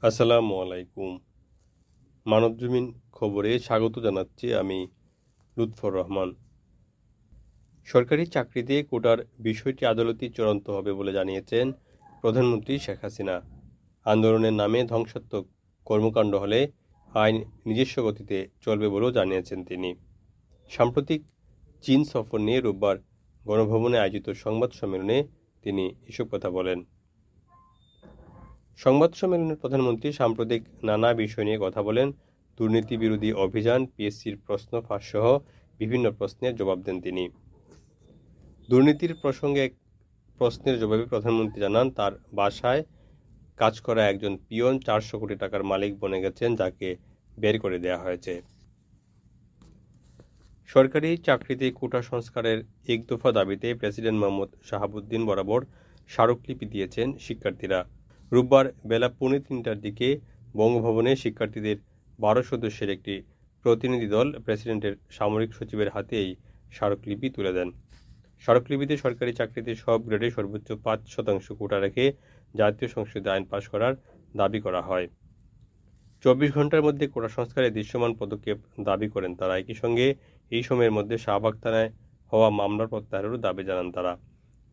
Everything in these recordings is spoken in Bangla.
আসসালামু আলাইকুম। মানবজমিন খবরে স্বাগত জানাচ্ছি আমি লুৎফর রহমান। সরকারি চাকরিতে কোটার বিষয়টি আদালতে চূড়ান্ত হবে বলে জানিয়েছেন প্রধানমন্ত্রী শেখ হাসিনা। আন্দোলনের নামে ধ্বংসাত্মক কর্মকাণ্ড হলে আইন নিজস্ব গতিতে চলবে বলেও জানিয়েছেন তিনি। সাম্প্রতিক চীন সফর নিয়ে রোববার গণভবনে আয়োজিত সংবাদ সম্মেলনে তিনি এসব কথা বলেন। সংবাদ সম্মেলনে প্রধানমন্ত্রী সাম্প্রতিক নানা বিষয় নিয়ে কথা বলেন। দুর্নীতি বিরোধী অভিযান, পিএসসির প্রশ্ন ফাঁস সহ বিভিন্ন প্রশ্নের জবাব দেন তিনি। দুর্নীতির প্রসঙ্গে এক প্রশ্নের জবাবে প্রধানমন্ত্রী জানান, তার বাসায় কাজ করা একজন পিয়ন 400 কোটি টাকার মালিক বনে গেছেন, যাকে বের করে দেওয়া হয়েছে। সরকারি চাকরিতে কোটা সংস্কারের এক দফা দাবিতে প্রেসিডেন্ট মোহাম্মদ শাহাবুদ্দিন বরাবর স্মারকলিপি দিয়েছেন শিক্ষার্থীরা। রোববার বেলা 2:45টার দিকে বঙ্গভবনে শিক্ষার্থীদের 12 সদস্যের একটি প্রতিনিধি দল প্রেসিডেন্টের সামরিক সচিবের হাতে এই স্মারকলিপি তুলে দেন। স্মারকলিপিতে সরকারি চাকরিতে সব গ্রেডে সর্বোচ্চ 5% কোটা রেখে জাতীয় সংসদে আইন পাশ করার দাবি করা হয়। 24 ঘন্টার মধ্যে কোটা সংস্কারে দৃশ্যমান পদক্ষেপ দাবি করেন তারা। একই সঙ্গে এই সময়ের মধ্যে শাহবাগ থানায় হওয়া মামলার প্রত্যাহারেরও দাবি জানান তারা।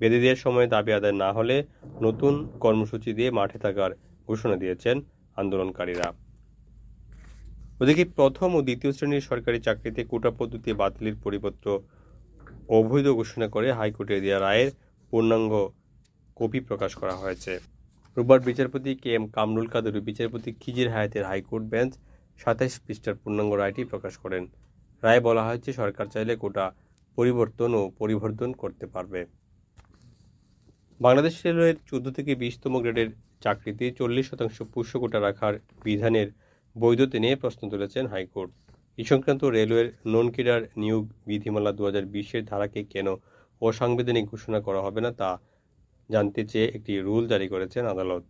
বেঁধে দেওয়ার সময় দাবি আদায় না হলে নতুন কর্মসূচি দিয়ে মাঠে থাকার ঘোষণা দিয়েছেন আন্দোলনকারীরা। ওদিকে প্রথম ও দ্বিতীয় শ্রেণীর সরকারি চাকরিতে কোটা পদ্ধতি বাতিলের পরিপত্র অবৈধ ঘোষণা করে হাইকোর্টের দেওয়া রায়ের পূর্ণাঙ্গ কপি প্রকাশ করা হয়েছে। রোববার বিচারপতি কে এম কামরুল কাদের ও বিচারপতি খিজির হায়াতের হাইকোর্ট বেঞ্চ 27 পৃষ্ঠার পূর্ণাঙ্গ রায়টি প্রকাশ করেন। রায়ে বলা হয়েছে, সরকার চাইলে কোটা পরিবর্তন ও পরিবর্ধন করতে পারবে। বাংলাদেশ রেলওয়ের 14 থেকে 20তম গ্রেডের চাকরিতে 40% পোষ্য কোটা রাখার বিধানের বৈধতা নিয়ে প্রশ্ন তুলেছেন হাইকোর্ট। এই সংক্রান্ত রেলওয়ের নন ক্যাডার নিয়োগ বিধিমালা 2020-এর ধারাকে কেন অসাংবিধানিক ঘোষণা করা হবে না তা জানতে চেয়ে একটি রুল জারি করেছেন আদালত।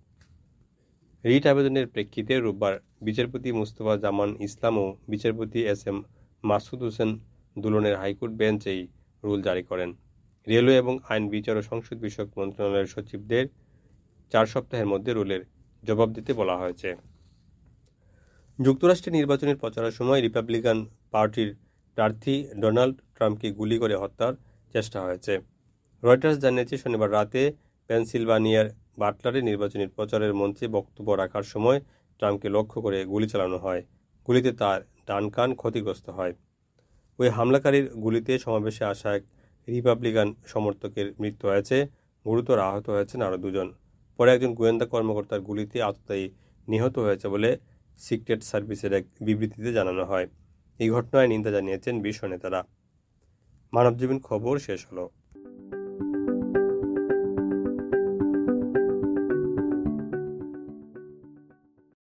রিট আবেদনের প্রেক্ষিতে রোববার বিচারপতি মুস্তফা জামান ইসলাম ও বিচারপতি এস এম মাসুদ হোসেন দুলনের হাইকোর্ট বেঞ্চ এই রুল জারি করেন। রেলওয়ে এবং আইন, বিচার ও সংসদ বিষয়ক মন্ত্রণালয়ের সচিবদের 4 সপ্তাহের মধ্যে রুলের জবাব দিতে বলা হয়েছে। যুক্তরাষ্ট্রের নির্বাচনের প্রচারের সময় রিপাবলিকান পার্টির প্রার্থী ডোনাল্ড ট্রাম্পকে গুলি করে হত্যার চেষ্টা হয়েছে। রয়টার্স জানিয়েছে, শনিবার রাতে পেনসিলভানিয়ার বাটলারে নির্বাচনী প্রচারের মঞ্চে বক্তব্য রাখার সময় ট্রাম্পকে লক্ষ্য করে গুলি চালানো হয়। গুলিতে তার ডান কান ক্ষতিগ্রস্ত হয়। ওই হামলাকারীর গুলিতে সমাবেশে আসা এক রিপাবলিকান সমর্থকের মৃত্যু হয়েছে। গুরুতর আহত হয়েছেন আরও 2 জন। পরে একজন গোয়েন্দা কর্মকর্তার গুলিতে আততায়ী নিহত হয়েছে বলে সিক্রেট সার্ভিসের এক বিবৃতিতে জানানো হয়। এই ঘটনায় নিন্দা জানিয়েছেন বিশ্ব নেতারা। মানবজমিন খবর শেষ হলো।